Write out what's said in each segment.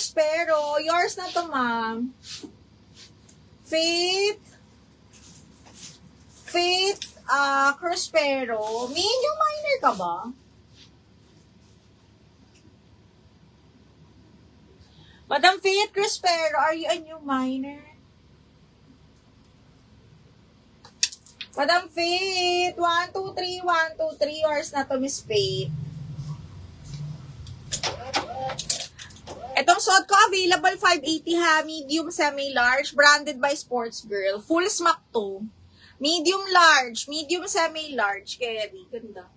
Cruspero. Yours na to, ma'am. Faith Cruspero. Medium minor ka ba? Madam Faith Cruspero, are you a new minor? Madam Faith, 1, 2, 3, 1, 2, 3 hours na to, Miss Faith. Itong suot ko, available 580 ha, medium, semi-large, branded by Sports Girl. Full smack to. Medium large, medium, semi-large, carry. Ganda.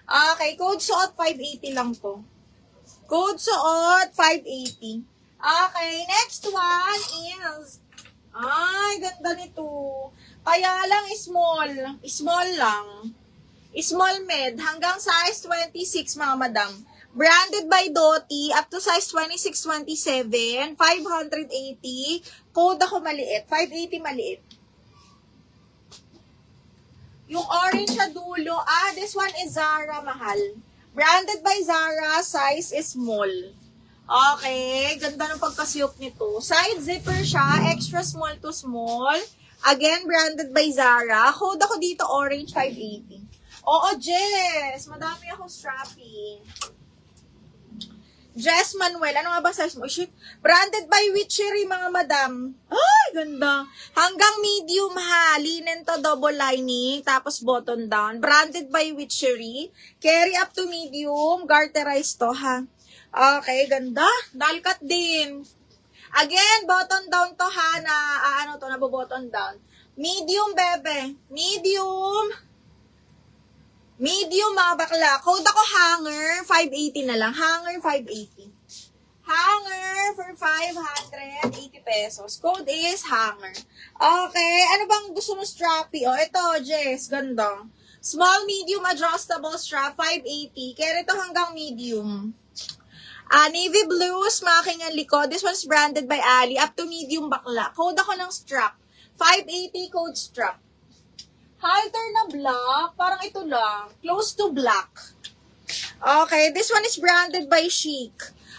Okay, code suot, 580 lang to. Code suot, 580. Okay, next one is, ay, ganda nito. Kaya lang small lang. Small med, hanggang size 26 mga madam. Branded by Doty, up to size 26, 27, 580. Code ako maliit, 580 maliit. Yung orange sa dulo, this one is Zara, mahal. Branded by Zara, size is small. Okay, ganda ng pagkasiyop nito. Side zipper siya, extra small to small. Again, branded by Zara. Code ako dito, orange 580. Oo, Jess, madami akong strapping. Jess Manuel, ano nga ba size mo? Shit. Branded by Witchery, mga madam. Ay, ganda. Hanggang medium ha. Linen to, double lining. Tapos button down. Branded by Witchery. Carry up to medium. Garterized to ha. Okay, ganda. Dalkat din. Again, button down to ha. Nabo-button down. Medium, bebe. Medium. Medium, mga bakla. Code ako hanger, 580 na lang. Hanger, 580. Hanger for 580 pesos. Code is hanger. Okay, ano bang gusto mo strappy? Oh, ito, Jess, ganda. Small, medium, adjustable strap, 580. Kaya ito hanggang medium. Navy blue, smacking ang likod. This one's branded by Ali. Up to medium bakla. Code ako ng strap. 580 code strap. Halter na black. Parang ito lang. Close to black. Okay. This one is branded by Chic.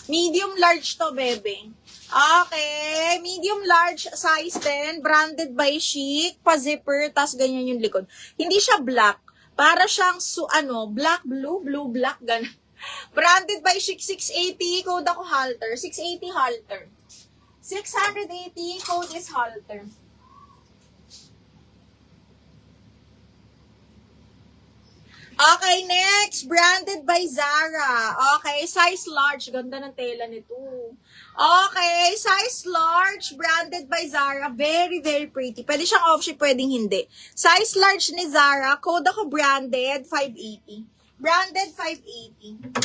Medium large to, bebe. Okay. Medium large size 10. Branded by Chic. Pa-zipper. Tas ganyan yung likod. Hindi siya black. Para siyang, black, blue, black, ganun. Branded by Chic, 680, code ako halter. 680 halter. 680, code is halter. Okay, next, branded by Zara. Okay, size large. Ganda ng tela nito. Okay, size large, branded by Zara. Very, very pretty. Pwede siyang off-ship, pwedeng hindi. Size large ni Zara, code ako branded, 580. Branded 580.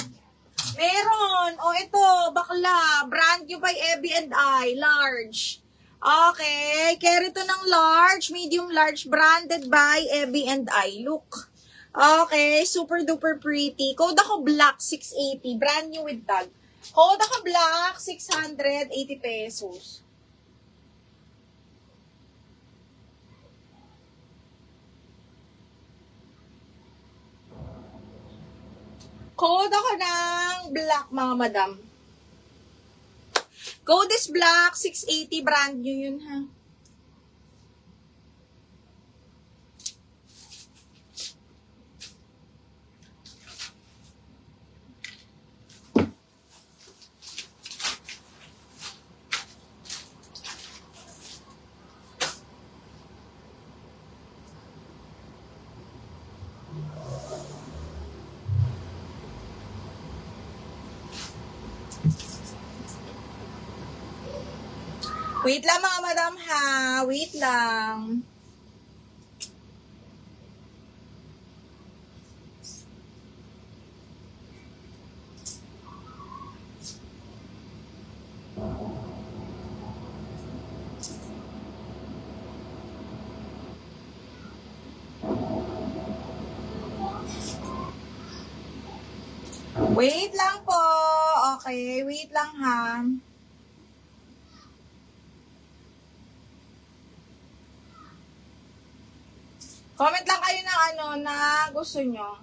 Meron. O, ito, bakla. Brand new by Ebby and I. Large. Okay. Carry to ng large, medium large. Branded by Ebby and I. Look. Okay. Super duper pretty. Code ako black, 680. Brand new with tag. Code ako black, 680 pesos. Code ako ng black, mga madam. Code is black, 680, brand new yun, ha. Wait lang, mga madam, ha. Wait lang. Wait lang po. Okay, wait lang, ha. Comment lang kayo ng na gusto nyo.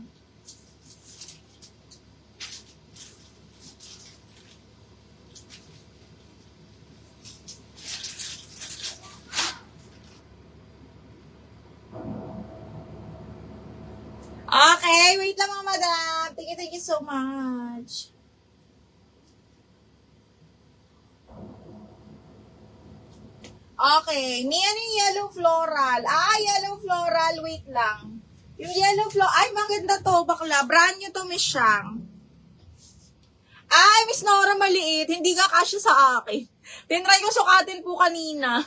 Okay, wait lang mga madam. Thank you so much. Okay, ano yung yellow floral? Yellow floral, wait lang. Yung yellow floral, ay maganda to, bakla. Brand new to, Miss Shang. Miss Nora, maliit. Hindi ka kasya sa akin. Tinry ko sukatin po kanina.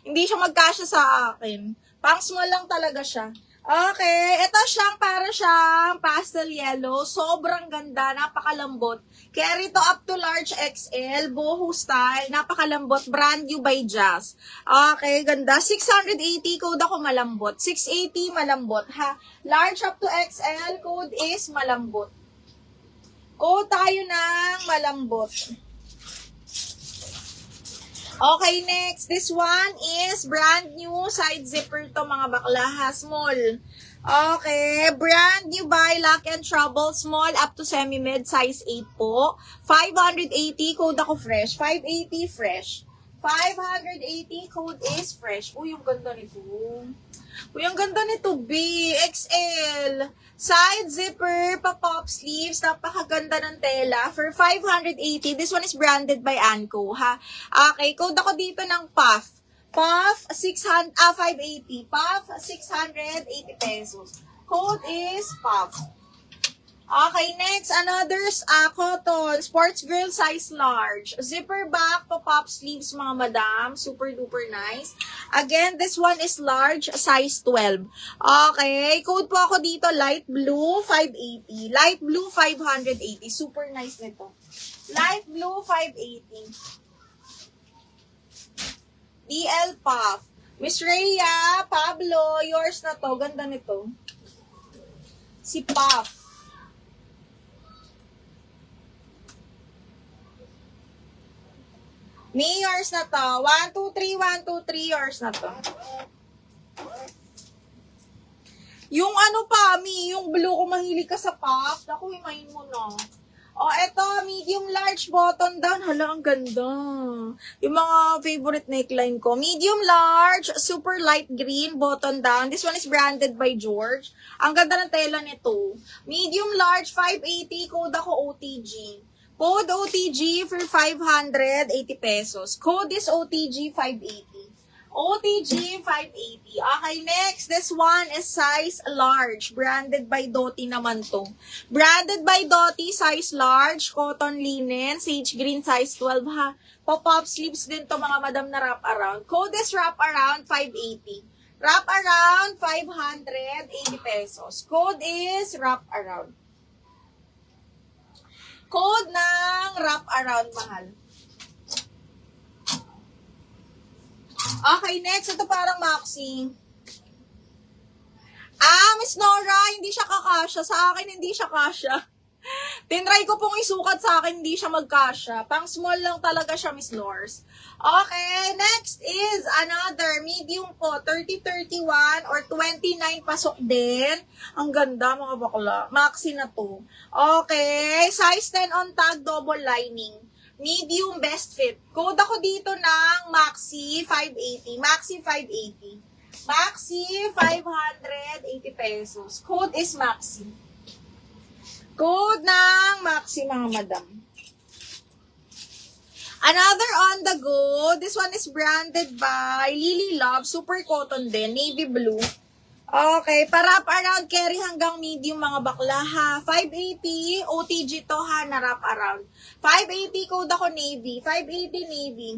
Hindi siya magkasya sa akin. Pang small lang talaga siya. Okay, ito para siyang pastel yellow. Sobrang ganda, napakalambot. Carry to up to large XL, boho style, napakalambot, brand new by Jazz. Okay, ganda. 680, code ako malambot. 680, malambot, ha. Large up to XL, code is malambot. Code tayo ng malambot. Okay, next. This one is brand new side zipper to mga bakla, ha. Small. Okay, brand new by Luck and Trouble. Small up to semi-mid, size 8 po. 580, code ako fresh. 580 fresh. 580, code is fresh. Uy, yung ganda nito. Uy, ang ganda nito, B. XL. Side zipper, pa-pop sleeves. Napakaganda ng tela. For 580, this one is branded by Anco, ha? Okay, code ako dito ng Puff. Puff, 580. Puff, 680 pesos. Code is Puff. Okay, next, another cotton, sports girl size large. Zipper back, pop-up sleeves mga madam. Super duper nice. Again, this one is large, size 12. Okay, code po ako dito, light blue, 580. Light blue, 580. Super nice nito. Light blue, 580. DL Puff. Miss Rhea, Pablo, yours na to. Ganda nito. Si Puff. Me, yours na to. 1, 2, 3, 1, 2, 3, yours na to. Yung ano pa, Mi, yung blue, kung mahilig ka sa puff, naku, himayin mo na. Eto, medium large button down. Hala, ang ganda. Yung mga favorite neckline ko. Medium large, super light green, button down. This one is branded by George. Ang ganda ng tela nito. Medium large, 580, code ako OTG. Code OTG for 580 pesos. Code is OTG 580. OTG 580. Okay, next. This one is size large. Branded by Doty naman to. Branded by Doty, size large. Cotton linen. Sage green, size 12 ha. Pop-up sleeves din to mga madam na wrap around. Code is wrap around 580. Wrap around 580 pesos. Code is wrap around. Code ng wrap around, mahal. Okay, next. Ito parang maxi. Miss Nora, hindi siya kakasya. Sa akin, hindi siya kasya. Tinry ko pong isukat sa akin, hindi siya magkasya. Pang small lang talaga siya, Miss Nors. Okay, next is another medium po. 30-31 or 29 pasok din. Ang ganda, mga bakla. Maxi na to. Okay, size 10 on tag, double lining. Medium best fit. Code ako dito ng Maxi 580. Maxi 580. Maxi 580 pesos. Code is Maxi. Code ng Maxi, mga madam. Another on the go. This one is branded by Lily Love. Super cotton din. Navy blue. Okay, pa-wrap around, carry hanggang medium mga bakla ha. 580, OTG to ha, na wrap around. 580, code ako Navy. 580 Navy.